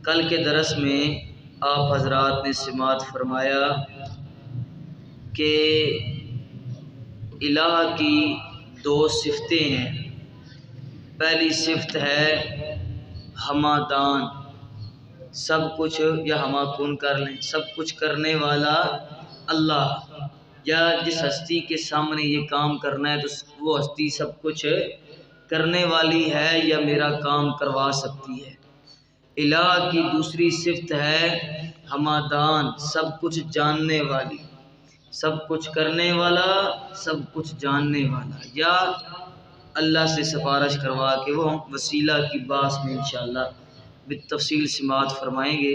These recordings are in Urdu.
کل کے درس میں آپ حضرات نے سماعت فرمایا کہ الہ کی دو صفتیں ہیں۔ پہلی صفت ہے ہمادان، سب کچھ یا ہما کن کر لیں، سب کچھ کرنے والا اللہ، یا جس ہستی کے سامنے یہ کام کرنا ہے تو وہ ہستی سب کچھ کرنے والی ہے یا میرا کام کروا سکتی ہے۔ الہ کی دوسری صفت ہے ہمادان، سب کچھ جاننے والی، سب کچھ کرنے والا، سب کچھ جاننے والا، یا اللہ سے سفارش کروا کے وہ ہم وسیلہ کی باس میں انشاءاللہ بالتفصیل سماعت فرمائیں گے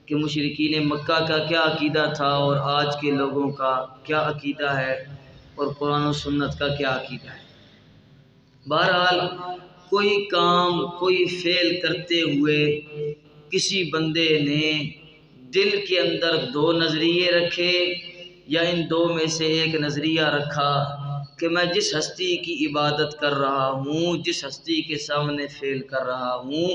کہ مشرکین مکہ کا کیا عقیدہ تھا اور آج کے لوگوں کا کیا عقیدہ ہے اور قرآن و سنت کا کیا عقیدہ ہے۔ بہرحال کوئی کام، کوئی فعل کرتے ہوئے کسی بندے نے دل کے اندر دو نظریے رکھے یا ان دو میں سے ایک نظریہ رکھا کہ میں جس ہستی کی عبادت کر رہا ہوں، جس ہستی کے سامنے فعل کر رہا ہوں،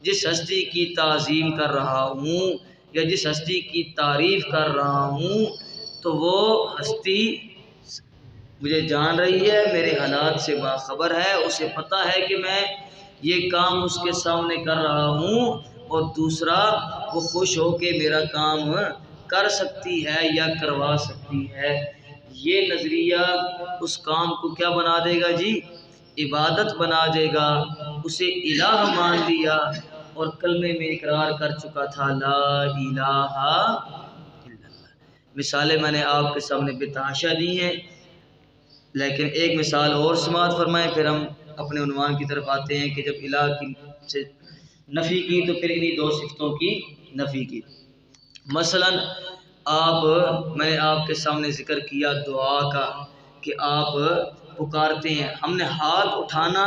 جس ہستی کی تعظیم کر رہا ہوں یا جس ہستی کی تعریف کر رہا ہوں، تو وہ ہستی مجھے جان رہی ہے، میرے حالات سے باخبر ہے، اسے پتہ ہے کہ میں یہ کام اس کے سامنے کر رہا ہوں، اور دوسرا وہ خوش ہو کے میرا کام کر سکتی ہے یا کروا سکتی ہے۔ یہ نظریہ اس کام کو کیا بنا دے گا جی؟ عبادت بنا دے گا۔ اسے الہ مان لیا اور کلمے میں اقرار کر چکا تھا لا الہ الا اللہ۔ مثالیں میں نے آپ کے سامنے بتحاشا دی ہیں، لیکن ایک مثال اور سماعت فرمائیں، پھر ہم اپنے عنوان کی طرف آتے ہیں کہ جب الہ کی سے نفی کی تو پھر انہی دو صفتوں کی نفی کی۔ مثلا میں نے آپ کے سامنے ذکر کیا دعا کا کہ آپ پکارتے ہیں، ہم نے ہاتھ اٹھانا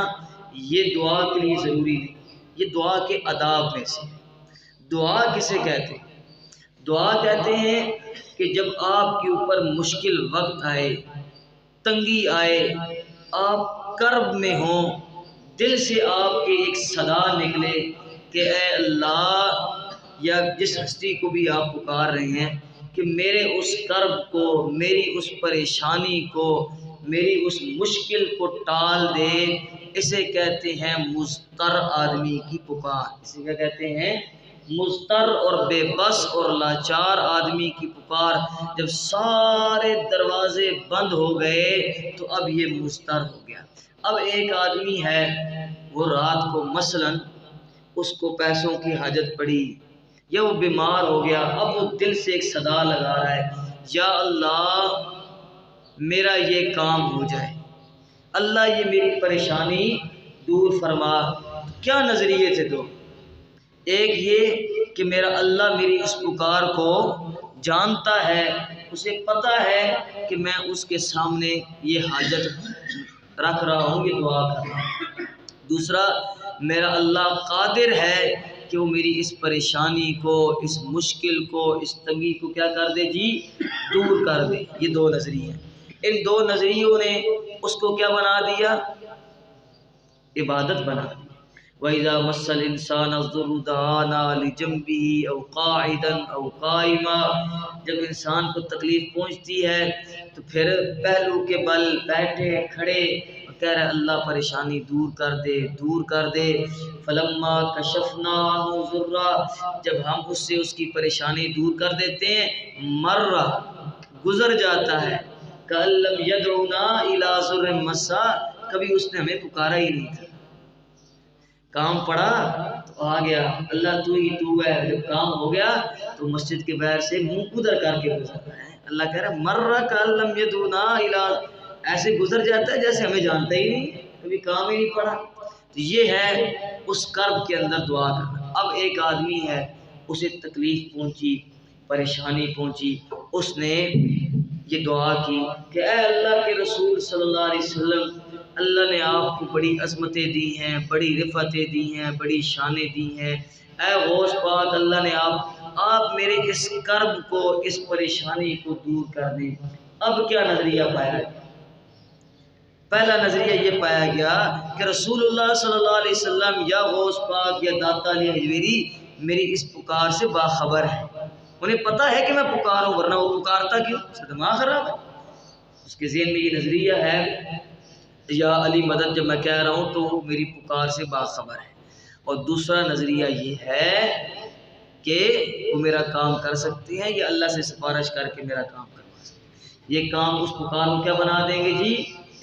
یہ دعا کے لیے ضروری نہیں، یہ دعا کے آداب میں سے۔ دعا کسے کہتے ہیں؟ دعا کہتے ہیں کہ جب آپ کے اوپر مشکل وقت آئے، تنگی آئے، آپ کرب میں ہوں، دل سے آپ کے ایک صدا نکلے کہ اے اللہ، یا جس ہستی کو بھی آپ پکار رہے ہیں کہ میرے اس کرب کو، میری اس پریشانی کو، میری اس مشکل کو ٹال دے۔ اسے کہتے ہیں مضطر آدمی کی پکار۔ اسے کیا کہتے ہیں؟ مضطر اور بے بس اور لاچار آدمی کی پکار۔ جب سارے دروازے بند ہو گئے تو اب یہ مضطر ہو گیا۔ اب ایک آدمی ہے، وہ رات کو مثلا اس کو پیسوں کی حاجت پڑی یا وہ بیمار ہو گیا، اب وہ دل سے ایک صدا لگا رہا ہے یا اللہ میرا یہ کام ہو جائے، اللہ یہ میری پریشانی دور فرما۔ کیا نظریے تھے دو؟ ایک یہ کہ میرا اللہ میری اس پکار کو جانتا ہے، اسے پتہ ہے کہ میں اس کے سامنے یہ حاجت رکھ رہا ہوں، یہ دعا کر رہا ہوں۔ دوسرا، میرا اللہ قادر ہے کہ وہ میری اس پریشانی کو، اس مشکل کو، اس تنگی کو کیا کر دے جی؟ دور کر دے۔ یہ دو نظریے ہیں۔ ان دو نظریوں نے اس کو کیا بنا دیا؟ عبادت بنا دی۔ وَإِذَا مَسَّ الْإِنسَانَ الضُّرُّ دَعَانَا لِجَنبِهِ أَوْ قَاعِدًا أَوْ قَائِمًا۔ جب انسان کو تکلیف پہنچتی ہے تو پھر پہلو کے بل بیٹھے کھڑے کہہ رہے اللہ پریشانی دور کر دے، دور کر دے۔ فَلَمَّا كَشَفْنَا عَنْهُ ضُرًّا، جب ہم اس سے اس کی پریشانی دور کر دیتے ہیں، مَرَّ گزر جاتا ہے، كَأَن لَّمْ يَدْعُنَا إِلَىٰ ضُرٍّ مَّسَّهُ، کبھی اس نے ہمیں پکارا ہی نہیں تھا۔ کام پڑا تو آ گیا، اللہ تو ہی تو ہے۔ جب کام ہو گیا تو مسجد کے باہر سے منہ ادھر کر کے گزر رہا ہے۔ اللہ کہہ رہا ہے مَرَّ كَأَن لَّمْ يَدْعُنَا إِلَىٰ، ایسے گزر جاتا ہے جیسے ہمیں جانتا ہی نہیں، کبھی کام ہی نہیں پڑا۔ تو یہ ہے اس کرب کے اندر دعا کرنا۔ اب ایک آدمی ہے، اسے تکلیف پہنچی، پریشانی پہنچی، اس نے یہ دعا کی کہ اے اللہ کے رسول صلی اللہ علیہ وسلم، اللہ نے آپ کو بڑی عظمتیں دی ہیں، بڑی رفعتیں دی ہیں، بڑی شانیں دی ہیں، اے غوث پاک اللہ نے آپ میرے اس کرب کو، اس پریشانی کو دور کر دیں۔ اب کیا نظریہ پایا گیا؟ پہلا نظریہ یہ پایا گیا کہ رسول اللہ صلی اللہ علیہ وسلم یا غوث پاک یا داتا علی حجویری میری اس پکار سے باخبر ہیں، انہیں پتہ ہے کہ میں پکاروں، ورنہ وہ پکارتا کیوں؟ اس کا دماغ خراب ہے۔ اس کے ذہن میں یہ نظریہ ہے یا علی مدد جب میں کہہ رہا ہوں تو وہ میری پکار سے باخبر ہے۔ اور دوسرا نظریہ یہ ہے کہ وہ میرا کام کر سکتے ہیں یا اللہ سے سفارش کر کے میرا کام کروا سکتے ہیں۔ یہ کام اس پکار کو کیا بنا دیں گے جی؟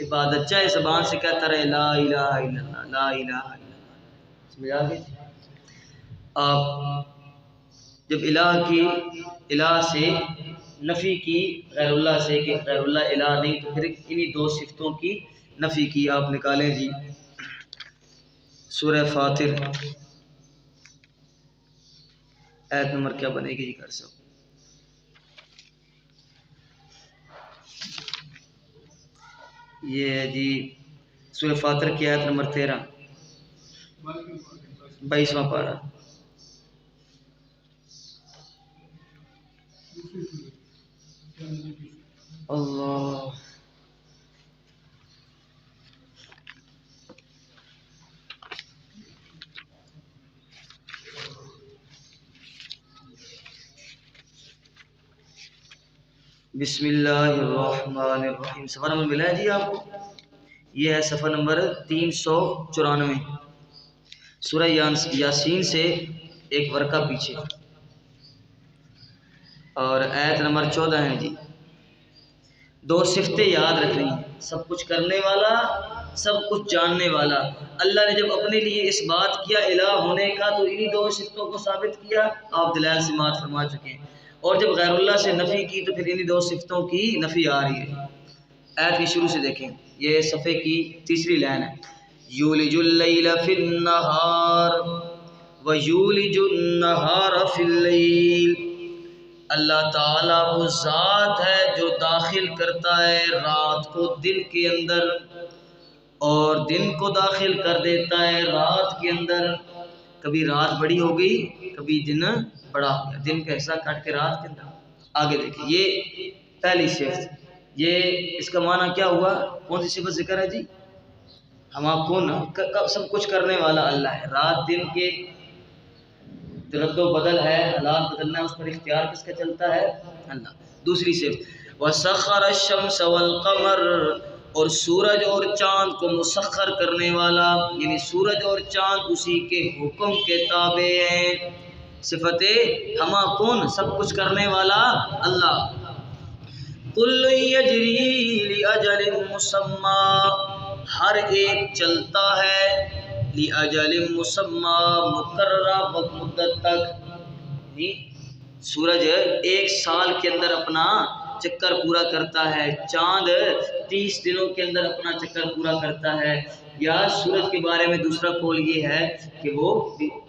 عبادت۔ چاہے زبان سے کہتا رہے لا الہ الا اللہ، لا الہ الا اللہ، سمجھ آ گئی؟ آپ جب الہ سے نفی کی، غیر اللہ سے کہ غیر اللہ الہ نہیں، تو پھر انہی دو صفتوں کی نفی کی۔ آپ نکالیں جی سورہ فاطر، آیت نمبر کیا بنے گی جی کر سکتے؟ یہ ہے جی سورہ فاطر کی آیت نمبر 13، 22واں پارہ۔ اللہ بسم اللہ الرحمن الرحیم۔ صفحہ نمبر ملا ہے جی آپ کو؟ یہ ہے صفحہ نمبر 394، سورہ یاسین سے ایک ورقہ پیچھے، اور آیت نمبر 14 ہے جی۔ دو صفتیں یاد رکھنی ہیں، سب کچھ کرنے والا، سب کچھ جاننے والا۔ اللہ نے جب اپنے لیے اس بات کیا الہ ہونے کا تو انہی دو صفتوں کو ثابت کیا، آپ دلائل سماعت فرما چکے ہیں۔ اور جب غیر اللہ سے نفی کی تو پھر انہی دو صفتوں کی نفی آ رہی ہے۔ آیت کی شروع سے دیکھیں، یہ صفحے کی تیسری لائن ہے۔ یولج اللیل فی النہار ویولج النہار فی اللیل۔ اللہ تعالیٰ وہ ذات ہے جو داخل کرتا ہے رات کو دن کے اندر اور دن کو داخل کر دیتا ہے رات کے اندر۔ کبھی رات بڑی ہو گئی، کبھی دن بڑا ہو گیا، دن کا حصہ کٹ کے رات کے اندر۔ آگے دیکھیں، یہ پہلی صفت، یہ اس کا معنی کیا ہوا؟ کون سی صفت ذکر ہے جی؟ ہما کون، سب کچھ کرنے والا اللہ ہے۔ رات دن کے رد و بدل ہے، حالات بدلنا ہے، اس پر اختیار کس کا چلتا ہے؟ اللہ۔ دوسری صفت وَسَخَّرَ الشَّمْسَ وَالْقَمَرَ، اور سورج اور چاند کو مسخر کرنے والا، یعنی سورج اور چاند اسی کے حکم کے تابع ہیں۔ صفت ہما کون، سب کچھ کرنے والا اللہ۔ کل یجری لأجل مسمی، ہر ایک چلتا ہے لأجل مسمی، مقررہ مدت تک۔ سورج ایک سال کے اندر اپنا چکر پورا کرتا ہے، چاند 30 دنوں کے اندر اپنا چکر پورا کرتا ہے۔ یا سورج کے بارے میں دوسرا قول یہ ہے کہ وہ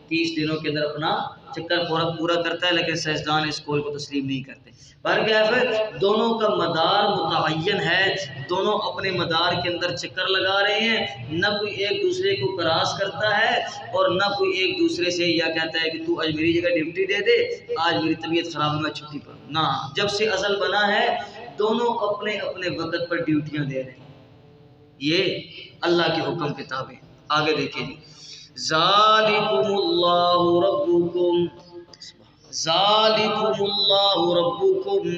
30 دنوں کے اندر اپنا چکر پورا کرتا ہے، لیکن سائنسدان اس قول کو تسلیم نہیں کرتے۔ برکیف دونوں کا مدار متعین ہے، دونوں اپنے مدار کے اندر چکر لگا رہے ہیں، نہ کوئی ایک دوسرے کو کراس کرتا ہے اور نہ کوئی ایک دوسرے سے یا کہتا ہے کہ تو آج میری جگہ ڈیوٹی دے دے، آج میری طبیعت خراب ہے میں چھٹی پر ہوں۔ نہ، جب سے ازل بنا ہے دونوں اپنے اپنے وقت پر ڈیوٹیاں دے رہے ہیں، یہ اللہ کے حکم کے تابع۔ آگے دیکھیں جی، ذالکم اللہ ربکم، ذالکم اللہ ربکم،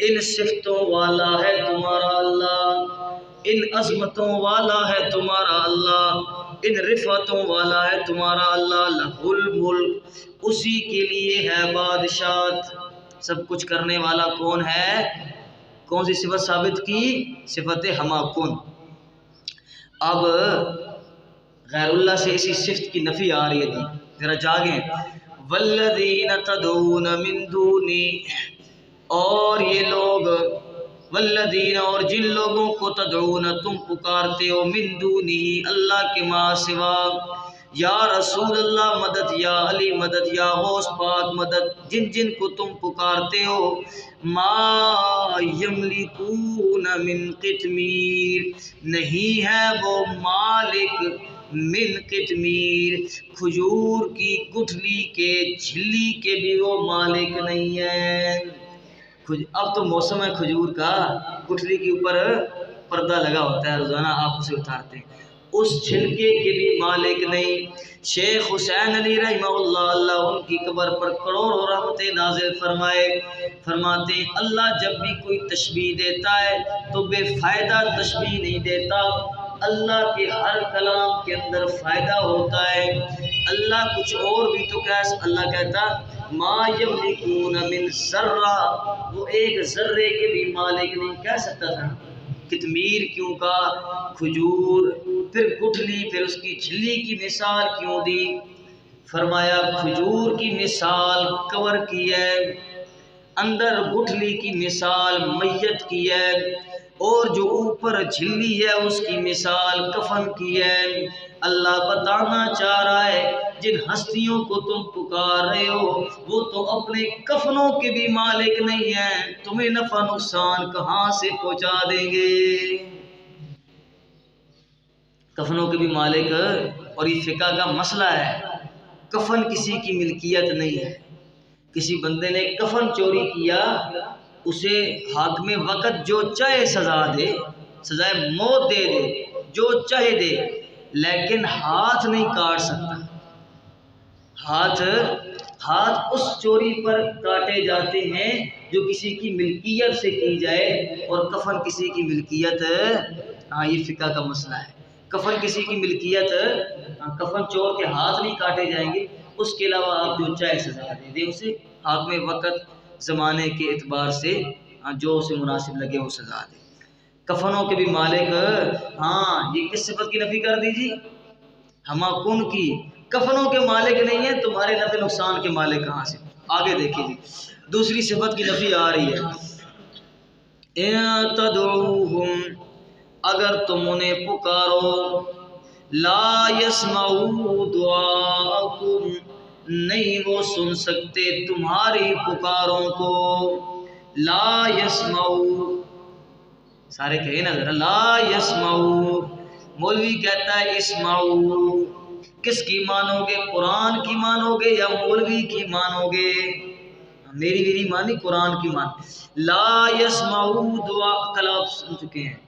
ان صفتوں والا ہے تمہارا اللہ، ان عظمتوں والا ہے تمہارا اللہ، ان رفعتوں والا ہے تمہارا اللہ، لہ الملک، اسی کے لیے ہے بادشاہت۔ سب کچھ کرنے والا کون ہے؟ کون سی صفت ثابت کی؟ صفت ہما کن۔ اب غیر اللہ سے اسی صفت کی نفی آ رہی ہے جی، ذرا جاگیں۔ والذین تدعون من دونی، اور یہ لوگ، والذین، اور جن لوگوں کو تدعون تم پکارتے ہو، من دونی، اللہ کے ماں سوا، یا رسول اللہ مدد، یا علی مدد، یا غوث پاک مدد، جن جن کو تم پکارتے ہو، ما یملکون من قطمیر، نہیں ہے وہ مالک، من قطمیر، کھجور کی گٹھلی کے، جھلی کے بھی وہ مالک نہیں ہے۔ اب تو موسم ہے کھجور کا، گٹھلی کے اوپر پردہ لگا ہوتا ہے، روزانہ آپ اسے اتارتے ہیں، اس چھلکے کے بھی مالک نہیں۔ شیخ حسین علی رحمہ اللہ، اللہ ان کی قبر پر کروڑوں رحمتیں نازل فرمائے، فرماتے ہیں اللہ جب بھی کوئی تشبیہ دیتا ہے تو بے فائدہ تشبیہ نہیں دیتا، اللہ کے ہر کلام کے اندر فائدہ ہوتا ہے۔ اللہ کچھ اور بھی تو اللہ کہتا ما یملکون من ذرہ، وہ ایک ذرے کے بھی مالک نہیں، کہہ سکتا تھا کتمیر کیوں کا، کھجور، پھر گٹھلی، پھر اس کی جھلی کی مثال کیوں دی؟ فرمایا کھجور کی مثال قبر کی ہے، اندر گٹھلی کی مثال میت کی ہے، اور جو اوپر جھلی ہے اس کی مثال کفن کی ہے۔ اللہ بتانا چاہ رہا ہے جن ہستیوں کو تم پکار رہے ہو وہ تو اپنے کفنوں کے بھی مالک نہیں ہیں، تمہیں نفع نقصان کہاں سے پہنچا دیں گے؟ کفنوں کے بھی مالک، اور یہ فقہ کا مسئلہ ہے، کفن کسی کی ملکیت نہیں ہے۔ کسی بندے نے کفن چوری کیا، اسے حاکم وقت جو چاہے سزا دے، سزائے موت دے دے، جو چاہے دے، لیکن ہاتھ نہیں کاٹ سکتا۔ ہاتھ اس چوری پر کاٹے جاتے ہیں جو کسی کی ملکیت سے کی جائے، اور کفن کسی کی ملکیت، ہاں یہ فقہ کا مسئلہ ہے، کفن کسی کی ملکیت، کفن چور کے ہاتھ نہیں کاٹے جائیں گے، اس کے علاوہ آپ جو چاہے سزا دے دیں اسے، حاکم وقت زمانے کے اعتبار سے جو اسے مناسب لگے وہ سزا دے۔ کفنوں کے بھی مالک، ہاں یہ کس صفت کی نفی کر دیجیے؟ ہما کن کی، کفنوں کے مالک نہیں ہیں، تمہارے نفع نقصان کے مالک کہاں سے؟ آگے دیکھیں جی دوسری صفت کی نفی آ رہی ہے، اِن تدعوہم، اگر تم انہیں پکارو، لا یسمعوا دعاءکم، نہیں وہ سن سکتے تمہاری پکاروں کو، لا یسمعوا، سارے کہے نا ذرا، لا یسمعوا، مولوی کہتا ہے اسمعوا، کس کی مانو گے؟ قرآن کی مانو گے یا مولوی کی مانو گے؟ میری مانی، قرآن کی مان۔ لا یسمعوا دعا، کل آپ سن چکے ہیں،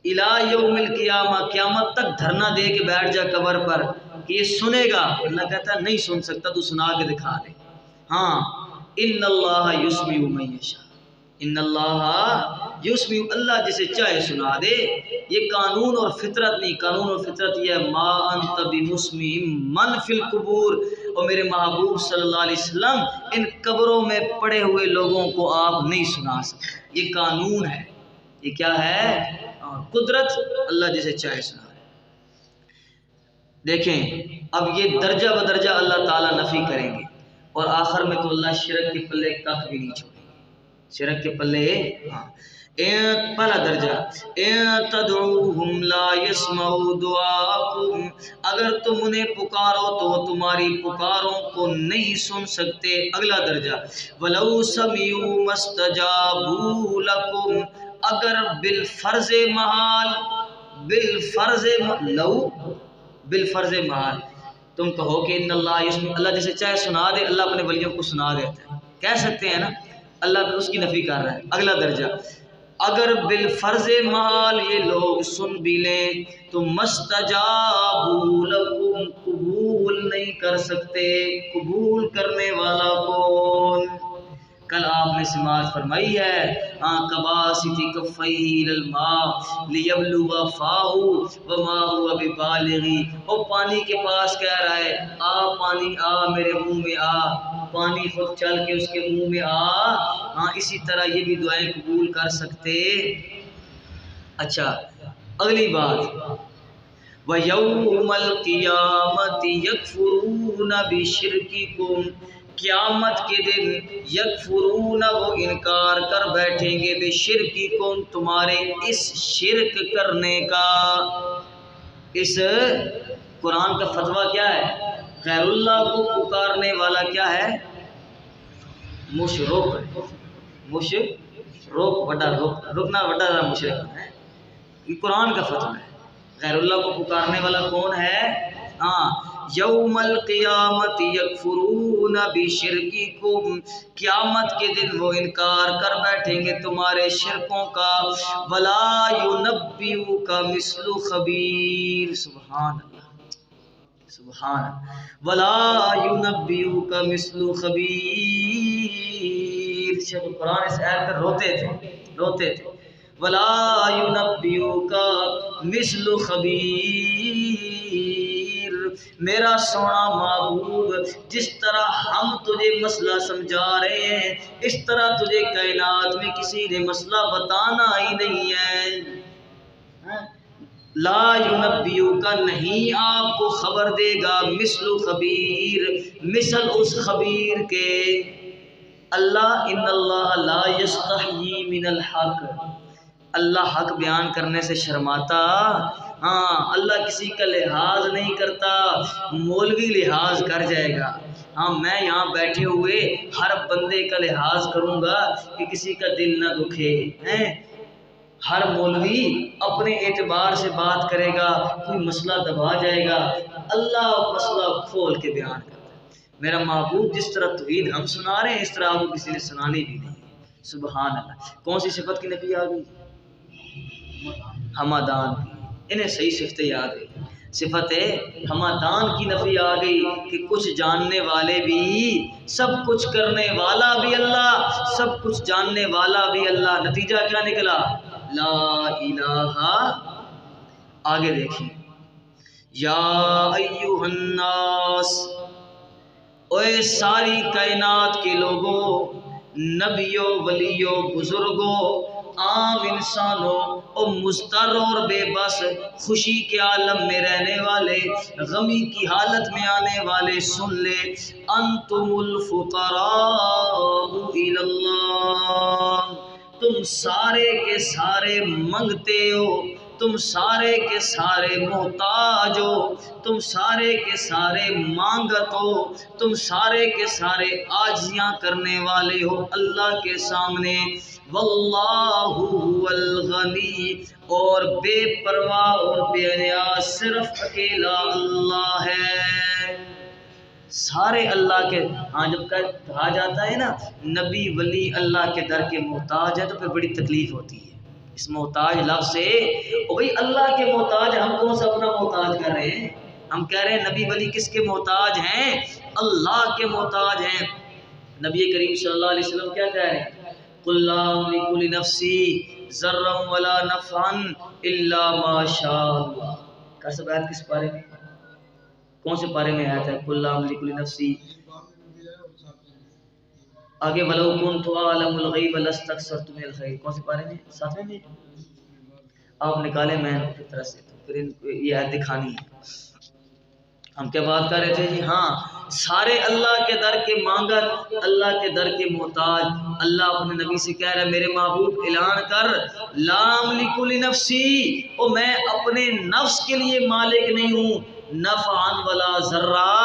الی یوم القیامہ، قیامت تک دھرنا دے کے بیٹھ جا قبر پر کہ یہ سنے گا، اللہ کہتا ہے نہیں سن سکتا، تو سنا کے دکھا دے۔ ہاں ان اللہ یسمع من یشاء، ان اللہ یسمع، اللہ جسے چاہے سنا دے۔ یہ قانون اور فطرت نہیں، قانون اور فطرت یہ ہے ما انت بمسمع من فی القبور، اور میرے محبوب صلی اللہ علیہ وسلم ان قبروں میں پڑے ہوئے لوگوں کو آپ نہیں سنا سکتے، یہ قانون ہے، یہ کیا ہے؟ قدرت، اللہ جسے چاہے سنا دے۔ دیکھیں اب یہ درجہ بدرجہ اللہ تعالیٰ نفی کریں گے، اور آخر میں تو اللہ شرک کے پلے کخ بھی نہیں چھوڑیں گے، شرک کے پلے، ہاں پہلا درجہ، اِن تدعوہم لا یسمعوا دعاءکم، اگر تم انہیں پکارو تو وہ تمہاری پکاروں کو نہیں سن سکتے۔ اگلا درجہ، وَلَوْ سَمِعُوا مَا اسْتَجَابُوا لَكُمْ، اگر بالفرض محال، بالفرض محال تم کہو کہ ان اللہ یسمع، اللہ جسے چاہے سنا دے، اللہ اپنے ولیوں کو سنا دیتا ہے، کہہ سکتے ہیں نا، اللہ پہ اس کی نفی کر رہا ہے۔ اگلا درجہ، اگر بالفرض محال یہ لوگ سن بھی لیں تو مستجابوا لکم، قبول نہیں کر سکتے، قبول کرنے والا کون؟ کل آپ نے سماعت فرمائی ہے، قباسط کفیہ الی الماء لیبلغ فاہ وما هو ببالغ، وہ پانی کے پاس کہہ رہا ہے آ پانی آ میرے منہ میں آ، پانی خود چل کے اس کے منہ میں آ، اسی طرح یہ بھی دعائیں قبول کر سکتے۔ اچھا اگلی بات، وَيَوْمَ الْقِيَامَةِ يَكْفُرُونَ بِشِرْكِكُمْ، قیامت کے دن یکفرون، وہ انکار کر بیٹھیں گے، بشرککم، تمہارے اس شرک کرنے کا۔ اس قرآن کا فتویٰ کیا ہے؟ غیر اللہ کو پکارنے والا کیا ہے؟ مشرک، وڈا رکنا وڈا مشرک ہے، یہ قرآن کا فتویٰ ہے۔ غیر اللہ کو پکارنے والا کون ہے؟ ہاں یوم القیامت یکفرون بشرککم، قیامت کے دن وہ انکار کر بیٹھیں گے تمہارے شرکوں کا. ولا ینبئک مثل خبیر، سبحان اللہ سبحان اللہ، ولا ینبئک مثل خبیر. شیخ القرآن اس آیت پر روتے تھے. ولا ینبئک مثل خبیر، میرا سونا محبوب جس طرح ہم تجھے مسئلہ سمجھا رہے ہیں اس طرح تجھے کائنات میں کسی نے مسئلہ بتانا ہی نہیں ہے. لا ینبئک، نہیں آپ کو خبر دے گا، مثل خبیر، مثل اس خبیر کے. اللہ ان اللہ لا یستحیی من الحق، اللہ حق بیان کرنے سے شرماتا. ہاں اللہ کسی کا لحاظ نہیں کرتا، مولوی لحاظ کر جائے گا. ہاں میں یہاں بیٹھے ہوئے ہر بندے کا لحاظ کروں گا کہ کسی کا دل نہ دکھے. ہر مولوی اپنے اعتبار سے بات کرے گا، کوئی مسئلہ دبا جائے گا. اللہ مسئلہ کھول کے بیان کرتا ہے. میرا محبوب جس طرح توحید ہم سنا رہے ہیں اس طرح آپ کو کسی نے سنانی بھی نہیں ہے. سبحان اللہ. کون سی صفت کی نفی آ گئی؟ ہمادان کی. انہیں صحیح صفتیں یاد ہے. صفت ہمادان کی نفی آ گئی کہ کچھ جاننے والے بھی، سب کچھ کرنے والا بھی اللہ، سب کچھ جاننے والا بھی اللہ. نتیجہ کیا نکلا؟ لا الہ. آگے دیکھیں، یا ایھا الناس، اے ساری کائنات کے لوگوں، نبیوں ولیوں بزرگوں عام انسانوں اور مضطر اور بے بس، خوشی کے عالم میں رہنے والے، غمی کی حالت میں آنے والے، سن لے، انتم الفقراء الی اللہ، تم سارے کے سارے منگتے ہو، تم سارے کے سارے محتاج ہو، تم سارے کے سارے مانگت ہو، تم سارے کے سارے عاجزیاں کرنے والے ہو اللہ کے سامنے. واللہ هو الغنی، اور بے پرواہ اور بے نیاز صرف اکیلا اللہ ہے. سارے اللہ کے، ہاں جب کہا جاتا ہے نا نبی ولی اللہ کے در کے محتاج ہے تو پھر بڑی تکلیف ہوتی ہے اس محتاج لفظ سے. او بھئی اللہ کے محتاج، ہم کون سا اپنا محتاج کر رہے ہیں؟ ہم کہہ رہے ہیں نبی ولی کس کے محتاج ہیں؟ اللہ کے محتاج ہیں. نبی کریم صلی اللہ علیہ وسلم کیا کہہ رہے ہیں؟ قل لا املک لنفسی ضرا ولا نفعا الا ما شاء اللہ. کا سب آیت کس پارے میں؟ کون سے پارے میں آیت ہے؟ قل لا املک لنفسی. آگے ولو کنت اعلم الغیب لاستکثرت من الخیر. کون سے پارے میں؟ ساتویں میں. آپ نکالے میں کی طرح سے تو پھر ان کو یہ آیت دکھانی ہے. ہم کیا بات کر رہے تھے جی؟ ہاں سارے اللہ کے در کے مانگت، اللہ کے در کے محتاج. اللہ اپنے نبی سے کہہ رہا ہے میرے محبوب اعلان کر، لا املک لنفسی، او میں اپنے نفس کے لیے مالک نہیں ہوں، نفعا ولا ضرا،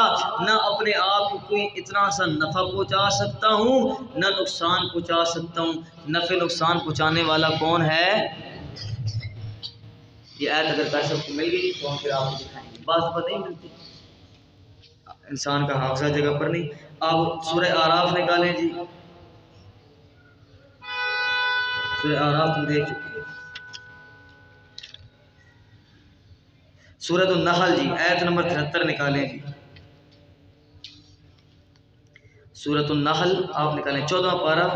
نہ اپنے آپ کو کوئی اتنا سا نفع پہنچا سکتا ہوں نہ نقصان پہنچا سکتا ہوں. نفع نقصان پہنچانے والا کون ہے؟ یہ آیت اگر کر سب کو مل گئی تو ہم پھر آپ کو دکھائیں گے. بعض دفعہ نہیں ملتی، انسان کا حافظہ جگہ پر نہیں. آپ سورہ اعراف نکالیں جی. سورہ اعراف تم دیکھ چکے ہیں. سورۃ النحل جی آیت نمبر 73 نکالیں جی. سورۃ النحل آپ نکالیں 14 پارہ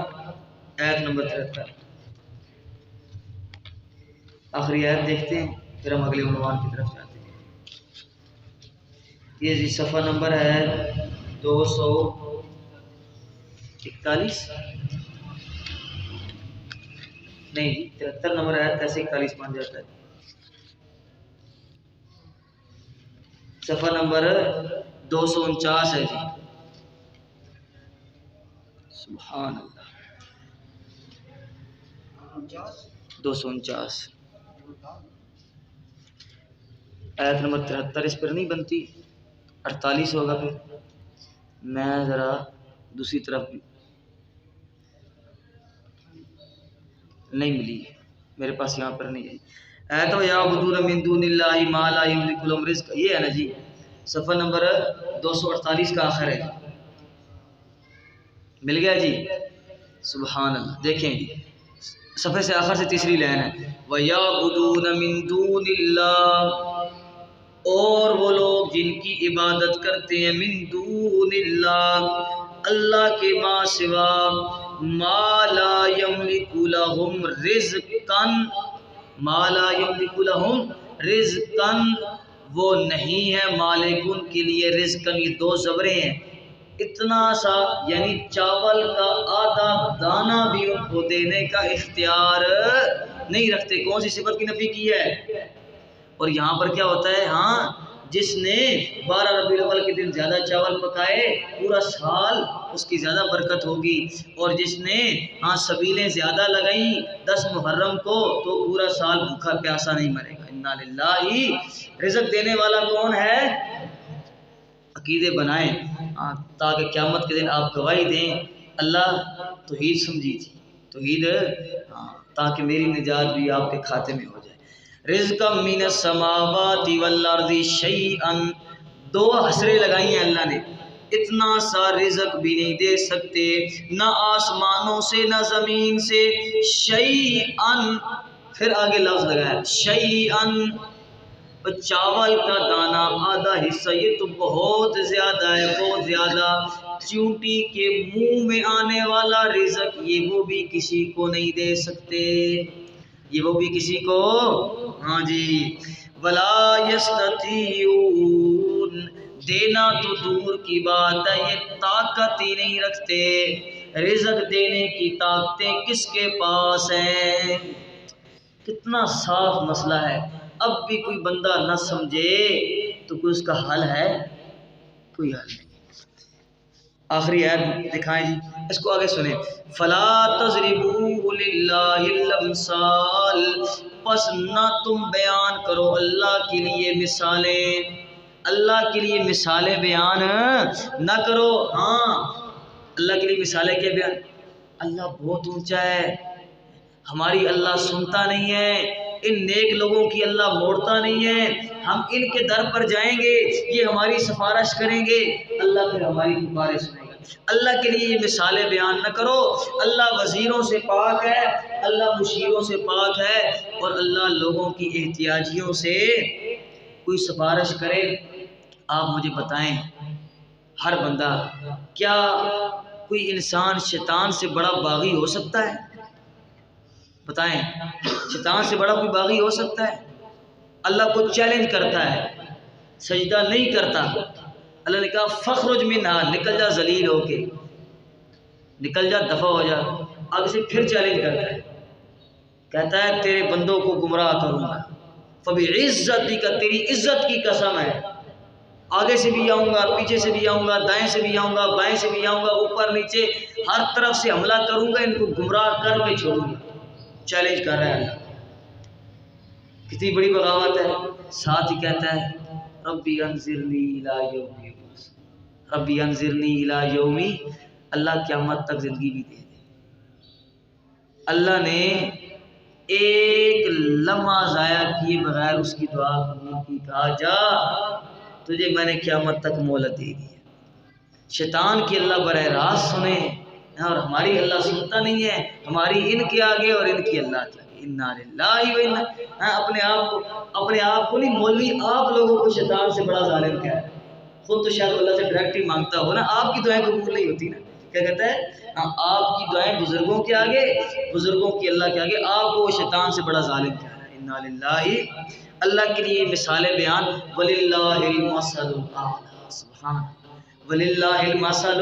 آیت نمبر 73. آخری آیت دیکھتے ہیں پھر ہم اگلے عنوان کی طرف جاتے ہیں. یہ جی صفحہ نمبر ہے 241 نہیں جی 73 نمبر آیت کیسے 41 بن جاتا ہے؟ صفحہ نمبر 249 ہے جی. سبحان اللہ. 249 آیت نمبر 73 اس پر نہیں بنتی، 48 ہوگا. پھر میں ذرا دوسری طرف نہیں ملی، میرے پاس یہاں پر نہیں ہے. ایت و یعبدون من دون اللہ ما لا یملک لهم رزق، یہ ہے نا جی. صفحہ نمبر 248 کا آخر ہے، مل گیا جی؟ سبحان اللہ، دیکھیں جی صفحے سے آخر سے تیسری لائن ہے، وَيَعْبُدُونَ مِن دُونِ اللَّهِ، اور وہ لوگ جن کی عبادت کرتے ہیں من دون اللہ، اللہ کے ماں سوا، ما لا یملک لہم رزقا، ما لا یملک لہم رزقا، وہ نہیں ہے مالک ان کے لیے، رزقا یہ دو زبریں ہیں، اتنا سا یعنی چاول کا آدھا دانہ بھی ان کو دینے کا اختیار نہیں رکھتے۔ کون سی صفت کی نفی کی ہے؟ اور یہاں پر کیا ہوتا ہے، ہاں جس نے 12 ربیع الاول کے دن زیادہ چاول پکائے پورا سال اس کی زیادہ برکت ہوگی، اور جس نے ہاں سبیلیں زیادہ لگائیں 10 محرم کو تو پورا سال بھوکا پیاسا نہیں مرے گا۔ انا للہ، رزق دینے والا کون ہے؟ عقیدے بنائیں تاکہ قیامت کے دن آپ گواہی دیں، اللہ توحید سمجھی تھی، توحید تاکہ میری نجات بھی آپ کے کھاتے میں ہو جائے۔ رزقا من السماوات والارض شیئا، دو حسریں لگائی ہیں اللہ نے، اتنا سا رزق بھی نہیں دے سکتے، نہ آسمانوں سے نہ زمین سے، شیئا، پھر آگے لفظ لگایا شیئا، چاول کا دانہ آدھا حصہ، یہ تو بہت زیادہ ہے، بہت زیادہ، چونٹی کے منہ میں آنے والا رزق یہ وہ بھی کسی کو نہیں دے سکتے، یہ وہ بھی کسی کو، ہاں جی، ولا یستطیعون، دینا تو دور کی بات ہے، یہ طاقت ہی نہیں رکھتے، رزق دینے کی طاقتیں کس کے پاس ہیں؟ کتنا صاف مسئلہ ہے، اب بھی کوئی بندہ نہ سمجھے تو کوئی اس کا حل ہے؟ کوئی حل نہیں۔ آخری آیت دکھائیں جی، اس کو آگے سنیں، فَلَا تَضْرِبُوا لِلَّهِ الْأَمْثَالَ، پس نہ تم بیان کرو اللہ کے لیے مثالیں، اللہ کے لیے مثالیں بیان نہ کرو۔ ہاں اللہ کے لیے مثالیں کیا بیان؟ اللہ بہت اونچا ہے، ہماری اللہ سنتا نہیں ہے، ان نیک لوگوں کی اللہ موڑتا نہیں ہے، ہم ان کے در پر جائیں گے یہ ہماری سفارش کریں گے، اللہ پھر ہماری پکاریں سنے گا۔ اللہ کے لیے یہ مثالیں بیان نہ کرو، اللہ وزیروں سے پاک ہے، اللہ مشیروں سے پاک ہے، اور اللہ لوگوں کی احتیاجیوں سے کوئی سفارش کرے۔ آپ مجھے بتائیں، ہر بندہ، کیا کوئی انسان شیطان سے بڑا باغی ہو سکتا ہے؟ بتائیں، شیطان سے بڑا کوئی باغی ہو سکتا ہے؟ اللہ کو چیلنج کرتا ہے، سجدہ نہیں کرتا، اللہ نے کہا فخرج منہا، نکل جا ذلیل ہو کے، نکل جا، دفع ہو جا، آگے سے پھر چیلنج کرتا ہے، کہتا ہے تیرے بندوں کو گمراہ کروں گا، فبعزتک، تیری عزت کی قسم ہے، آگے سے بھی آؤں گا، پیچھے سے بھی آؤں گا، دائیں سے بھی آؤں گا، بائیں سے بھی آؤں گا، اوپر نیچے ہر طرف سے حملہ کروں گا، ان کو گمراہ کر کے چھوڑوں گا۔ چیلنج کر رہا ہے اللہ، کتنی بڑی بغاوت ہے۔ ساتھ ہی کہتا ہے ربی انظرنی الی یوم یبعث، ربی انظرنی الی یوم، اللہ قیامت تک زندگی بھی دے دے۔ اللہ نے ایک لمحہ ضائع کیے بغیر اس کی دعا قبول کی، کہا جا تجھے میں نے قیامت تک مہلت دے دی ہے۔ شیطان کی اللہ براہ راست سنے، اور ہماری اللہ سنتا نہیں ہے، ہماری ان کے آگے اور ان کی اللہ کے آگے۔ انا للہ و انا، اپنے آپ کو نہیں، مولوی آپ لوگوں کو شیطان سے بڑا ظالم کیا ہے؟ خود تو شاید اللہ سے ڈائریکٹ ہی مانگتا ہو نا، آپ کی دعائیں قبول نہیں ہوتی نا، کیا کہتا ہے؟ آپ کی دعائیں بزرگوں کے آگے، بزرگوں کی اللہ کے آگے، آپ کو شیطان سے بڑا ظالم کیا ہے؟ انا للہ، اللہ کے لیے مثالیں بیان، وللہ المثل الاعلی، سبحان وللہ المثل،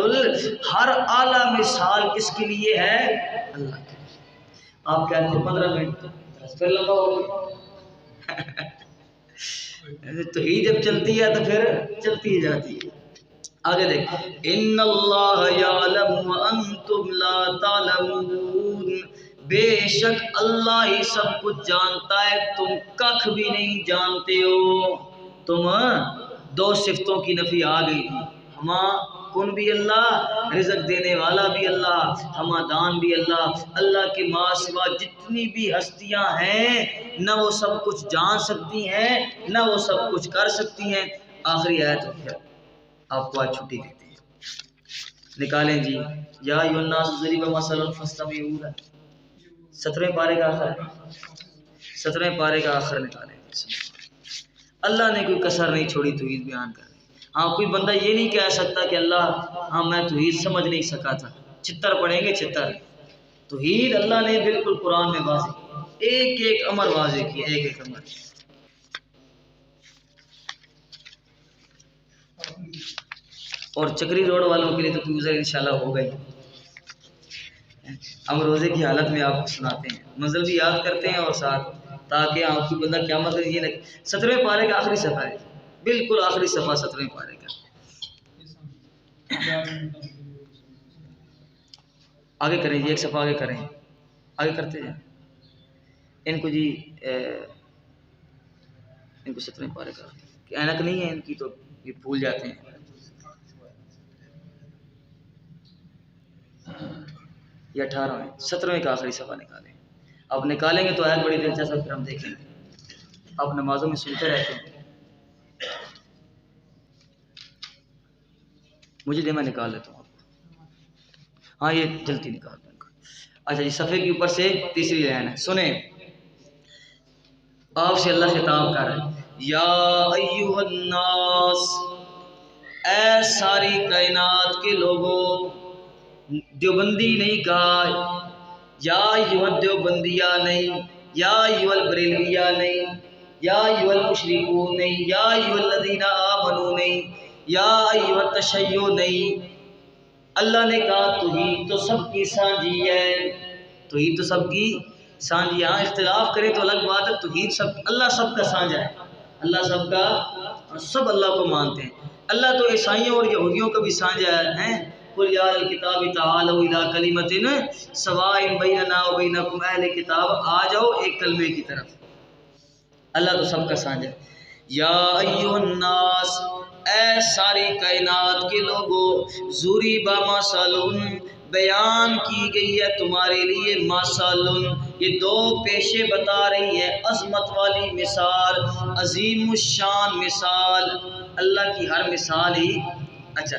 ہر اعلیٰ مثال کس کے لیے ہے؟ اللہ کے لیے۔ آپ کہتے ہیں 15 منٹ پھر لمبا ہو گیا، توحید جب چلتی ہے تو پھر چلتی ہی جاتی ہے۔ آگے دیکھ، ان اللہ یعلم وانتم لا تعلمون، بے شک اللہ ہی سب کچھ جانتا ہے، تم ککھ بھی نہیں جانتے ہو۔ تم دو صفتوں کی نفی آ گئی تھی، ہما کن بھی اللہ، رزق دینے والا بھی اللہ، ہمادان بھی اللہ، اللہ کے ماں سوا جتنی بھی ہستیاں ہیں نہ وہ سب کچھ جان سکتی ہیں نہ وہ سب کچھ کر سکتی ہیں، آخری آیت ہو گیا، آپ کو آج چھٹی دیتے ہیں، نکالیں جی. یا ایھا الناس ضرب مثل فاستمعوا لہ، 17ویں پارے کا آخر ہے، 17ویں پارے کا آخر نکالیں. اللہ نے کوئی کسر نہیں چھوڑی توحید بیان کرنے. ہاں کوئی بندہ یہ نہیں کہہ سکتا کہ اللہ ہاں میں توحید سمجھ نہیں سکا تھا، چھتر پڑیں گے چھتر. توحید اللہ نے بالکل قرآن میں واضح کی، ایک ایک امر واضح کیا، ایک ایک امر. اور چکری روڈ والوں کے لیے تو گزر انشاءاللہ ہوگا ہی. ہم روزے کی حالت میں آپ کو سناتے ہیں، منزل بھی یاد کرتے ہیں اور ساتھ تاکہ آپ کی بندہ کیا مطلب یہ لگے. 17ویں پارے کا آخری صفحہ ہے، بالکل آخری صفحہ 17ویں پارے کا. آگے کریں جی، ایک صفحہ آگے کریں، آگے کرتے جائیں. ان کو جی ان کو 17ویں پارے کا اینک نہیں ہے ان کی تو یہ بھول جاتے ہیں. یہ 18 ہے، 17ویں کا آخری صفحہ نکالیں. اب نکالیں گے تو آیت بڑی دلچسپ ہے، پھر ہم دیکھیں گے. آپ نمازوں میں سنتے رہتے ہیں، مجھے دے میں نکال لیتا ہوں آپ کو. ہاں یہ جلدی نکال دوں گا. اچھا جی، صفحے کے اوپر سے تیسری لائن ہے، سنیں. آپ سے اللہ خطاب کر رہا ہے، یا ایھا الناس، اے ساری کائنات کے لوگوں. دیوبندی نہیں کہا، یا ایھا دیوبندیہ نہیں، یا ایھا البریلویہ نہیں، یا ایھا المشرکون نہیں، یا ایھا الذین آمنوا نہیں، یا ایھا التشیع نہیں. اللہ نے کہا توحید تو سب کی سانجھی ہے، توحید تو سب کی سانجھی. ہاں اختلاف کرے تو الگ بات ہے، توحید سب، اللہ سب کا سانجھا ہے، اللہ سب کا، سب اللہ کو مانتے ہیں. اللہ تو عیسائیوں اور یہودیوں کا بھی سانجھا ہے. قل یا اہل الکتاب تعالوا الی کلمۃ سواء بیننا وبینکم، اہل کتاب آ جاؤ ایک کلمے کی طرف. اللہ تو سب کا سانجھا ہے. یا ایھا الناس، اے ساری کائنات کے لوگوں. ضرب مثل، بیان کی گئی ہے تمہارے لیے مثل، یہ دو پیشے بتا رہی ہے، عظمت والی مثال، عظیم الشان مثال. اللہ کی ہر مثال ہی اچھا.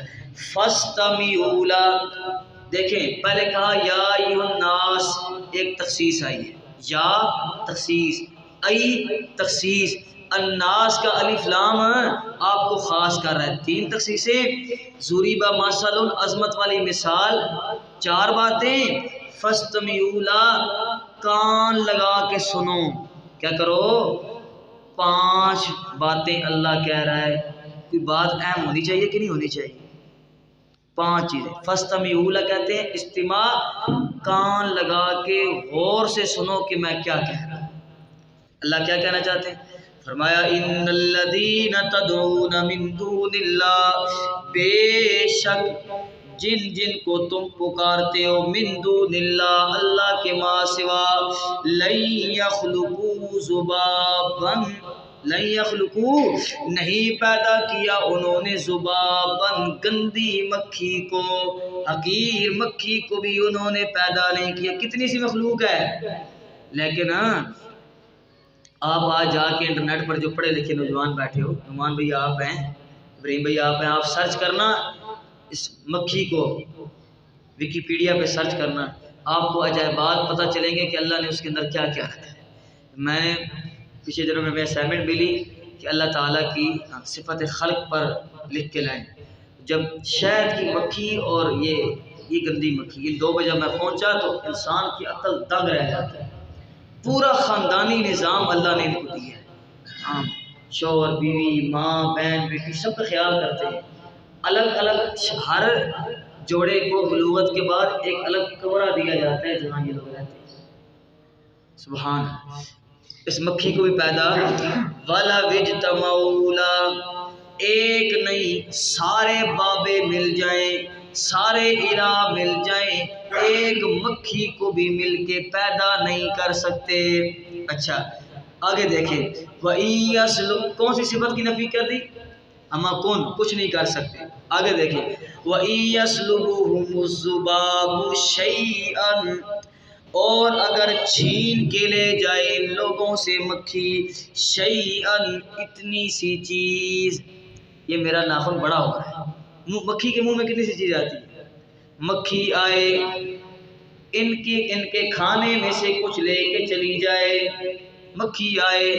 فاستمعوا لہ، دیکھیں پہلے کہا یا ایھا الناس، ایک تخصیص آئی ہے، یا تخصیص، ای تخصیص، الناس کا الف لام آپ کو خاص کر رہا ہے. 3 تخصیصیں، ضرب مثل عظمت والی مثال، 4 باتیں. فاستمعوا لہ، کان لگا کے سنو، کیا کرو، 5 باتیں اللہ کہہ رہا ہے. کوئی بات اہم ہونی چاہیے کہ نہیں ہونی چاہیے؟ 5 چیزیں. فاستمعوا لہ کہتے ہیں استماع، کان لگا کے غور سے سنو کہ میں کیا کہہ رہا ہوں. اللہ کیا کہنا چاہتے ہیں؟ فرمایا ان الذین تدعون من دون اللہ، بے شک جن جن کو تم پکارتے ہو، من دون اللہ، اللہ کے ماں سوا، لن یخلقوا ذبابا، لن یخلقوا، نہیں پیدا کیا انہوں نے، ذبابا، گندی مکھی کو، حقیر مکھی کو بھی انہوں نے پیدا نہیں کیا. کتنی سی مخلوق ہے، لیکن آپ آج جا کے انٹرنیٹ پر جو پڑھے لکھے نوجوان بیٹھے ہو، نعمان بھائی آپ ہیں، ابراہیم بھائی آپ ہیں، آپ سرچ کرنا اس مکھی کو، ویکیپیڈیا پہ سرچ کرنا، آپ کو عجائبات پتہ چلیں گے کہ اللہ نے اس کے اندر کیا کیا رکھا ہے. میں پچھلے دنوں میں ہمیں اسائنمنٹ ملی کہ اللہ تعالیٰ کی صفت خلق پر لکھ کے لائیں. جب شہد کی مکھی اور یہ گندی مکھی، ان 2 پہ جب میں پہنچا تو انسان کی عقل دنگ رہ جاتی ہے. پورا خاندانی نظام اللہ نے ان کو دیا ہے، شوہر بیوی، ماں بہن بیٹی سب کا خیال کرتے ہیں. الگ الگ ہر جوڑے کو بلوغت کے بعد ایک الگ کمرہ دیا جاتا ہے جہاں یہ لوگ رہتے ہیں. سبحان. اس مکھی کو بھی پیدا، والا وجتمعوا، ایک نہیں سارے بابے مل جائیں، سارے الہ مل جائیں، ایک مکھی کو بھی مل کے پیدا نہیں کر سکتے. اچھا آگے دیکھیں، وَإِن يَسْلُبْ، کون سی صفت کی نفی کر دی؟ اما کون، کچھ نہیں کر سکتے. آگے دیکھیں، وَإِن يَسْلُبْهُمُ الذُّبَابُ شَيْئًا، اور اگر چھین کے لے جائے ان لوگوں سے مکھی، شیئن، اتنی سی چیز، یہ میرا ناخن بڑا ہو رہا ہے۔ مکھی کے منہ میں کتنی سی چیز آتی ہے، مکھی آئے ان کے کھانے میں سے کچھ لے کے چلی جائے، مکھی آئے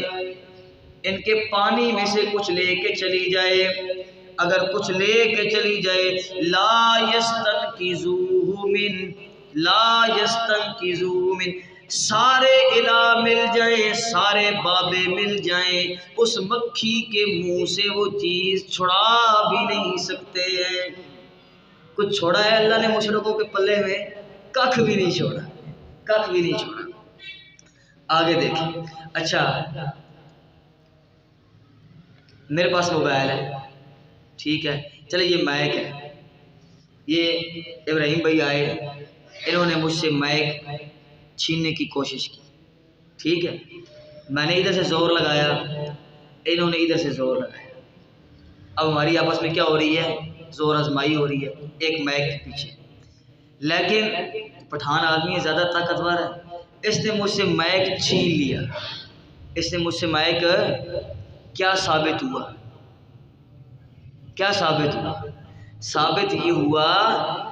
ان کے پانی میں سے کچھ لے کے چلی جائے، اگر کچھ لے کے چلی جائے لا یستنقذوہ من سارے الہ مل جائیں، سارے بابے مل جائیں، اس مکھی کے منہ سے وہ چیز چھڑا بھی نہیں سکتے ہیں۔ کچھ چھوڑا ہے اللہ نے مشرکوں کے پلے میں؟ ککھ بھی نہیں چھوڑا، ککھ بھی نہیں چھوڑا۔ آگے دیکھیں، اچھا میرے پاس موبائل ہے، ٹھیک ہے، چلے یہ مائک ہے، یہ ابراہیم بھائی آئے، انہوں نے مجھ سے مائک چھیننے کی کوشش کی، ٹھیک ہے، میں نے ادھر سے زور لگایا، انہوں نے ادھر سے زور لگایا، اب ہماری آپس میں کیا ہو رہی ہے؟ زور آزمائی ہو رہی ہے ایک مائک کے پیچھے۔ لیکن پٹھان آدمی ہے، زیادہ طاقتور ہے، اس نے مجھ سے مائک چھین لیا، اس نے مجھ سے مائک، کیا ثابت ہوا؟ کیا ثابت ہوا؟ ثابت یہ ہوا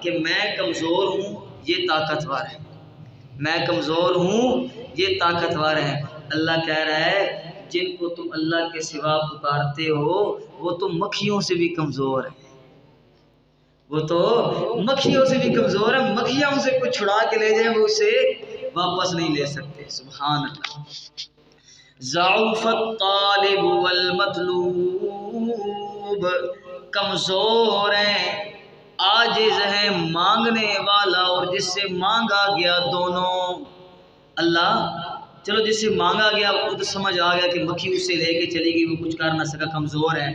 کہ میں کمزور ہوں، یہ طاقتور ہے، میں کمزور ہوں، یہ طاقتور ہے۔ اللہ کہہ رہا ہے جن کو تم اللہ کے سوا پکارتے ہو وہ تو مکھیوں سے بھی کمزور ہے، وہ تو مکھیوں سے بھی کمزور ہے، مکھیاں اسے کچھ چھڑا کے لے جائیں وہ اسے واپس نہیں لے سکتے۔ سبحان اللہ۔ ضعف الطالب والمطلوب، کمزور ہیں، عاجز ہیں مانگنے والا اور جس سے مانگا گیا دونوں۔ اللہ چلو جس سے مانگا گیا وہ تو سمجھ آ گیا کہ مکھی اس سے لے کے چلی گئی، وہ کچھ کر نہ سکا، کمزور ہے،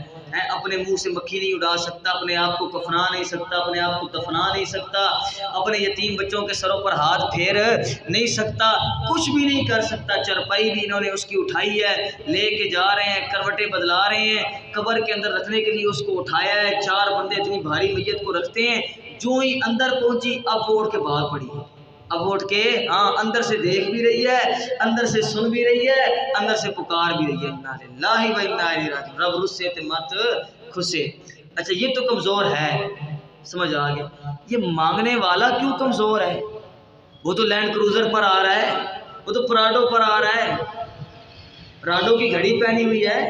اپنے منہ سے مکھی نہیں اڑا سکتا، اپنے آپ کو کفنا نہیں سکتا، اپنے آپ کو دفنا نہیں سکتا، اپنے یتیم بچوں کے سروں پر ہاتھ پھیر نہیں سکتا، کچھ بھی نہیں کر سکتا۔ چرپائی بھی انہوں نے اس کی اٹھائی ہے، لے کے جا رہے ہیں، کروٹیں بدلا رہے ہیں، قبر کے اندر رکھنے کے لیے اس کو اٹھایا ہے، 4 بندے اتنی بھاری میت کو رکھتے ہیں، جو ہی اندر پہنچی اب وہ اٹھ کے بھاگ پڑی ہے، اب اٹھ کے اندر سے دیکھ بھی رہی ہے، اندر سے سن بھی رہی ہے، اندر سے پکار بھی رہی ہے، انا للہ و انا الیہ راجعون، رب رسے تے مت کھسے۔ اچھا یہ تو کمزور ہے، سمجھ آ گیا۔ یہ مانگنے والا کیوں کمزور ہے؟ وہ تو لینڈ کروزر پر آ رہا ہے، وہ تو پراڈو پر آ رہا ہے، پراڈو کی گھڑی پہنی ہوئی ہے،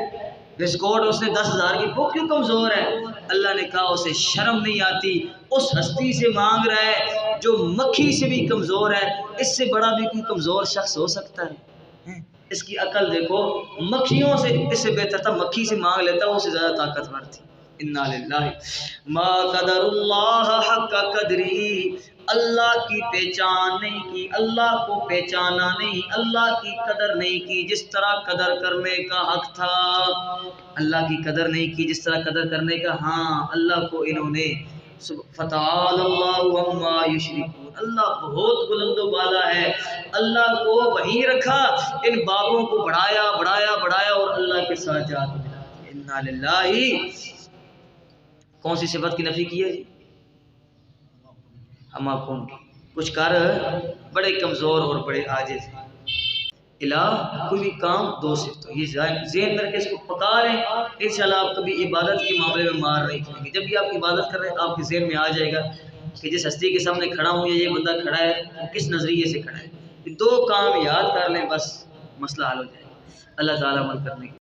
وسکوٹ اس نے 10,000 کی، وہ کیوں کمزور ہے؟ اللہ نے کہا اسے شرم نہیں آتی، اس ہستی سے مانگ رہا ہے جو مکھی سے بھی کمزور ہے، اس سے بڑا بھی کوئی کمزور شخص ہو سکتا ہے؟ اس کی عقل دیکھو، مکھیوں سے اس سے بہتر تھا، مکھی سے مانگ لیتا وہ سے زیادہ طاقتور تھی۔ انا للہ ما قدر اللہ حق قدری، اللہ کی پہچان نہیں کی، اللہ کو پہچانا نہیں، اللہ کی قدر نہیں کی جس طرح قدر کرنے کا حق تھا، اللہ کی قدر نہیں کی جس طرح قدر کرنے کا، اللہ کو انہوں نے فتعال اللہ عما یشرکون، اللہ بہت بلند و بالا ہے، اللہ کو وہیں رکھا، ان بابوں کو بڑھایا بڑھایا بڑھایا اور اللہ کے ساتھ جا کے ملا دیا۔ انا للہ، کون سی صفت کی نفی کی ہے جی؟ ہما کون کی، کچھ کر بڑے کمزور اور بڑے عاجز ہیں۔ الہ کوئی بھی کام 2 صفتوں، یہ ذہن میں رکھ کے اس کو پکاریں، انشاءاللہ آپ کبھی عبادت کے معاملے میں مار نہیں کھائیں گے۔ جب بھی آپ عبادت کر رہے ہیں آپ کے ذہن میں آ جائے گا کہ جس ہستی کے سامنے کھڑا ہوں یا یہ بندہ کھڑا ہے وہ کس نظریے سے کھڑا ہے، 2 کام یاد کر لیں بس مسئلہ حل ہو جائے گا۔ اللہ تعالیٰ عمل کرنے کی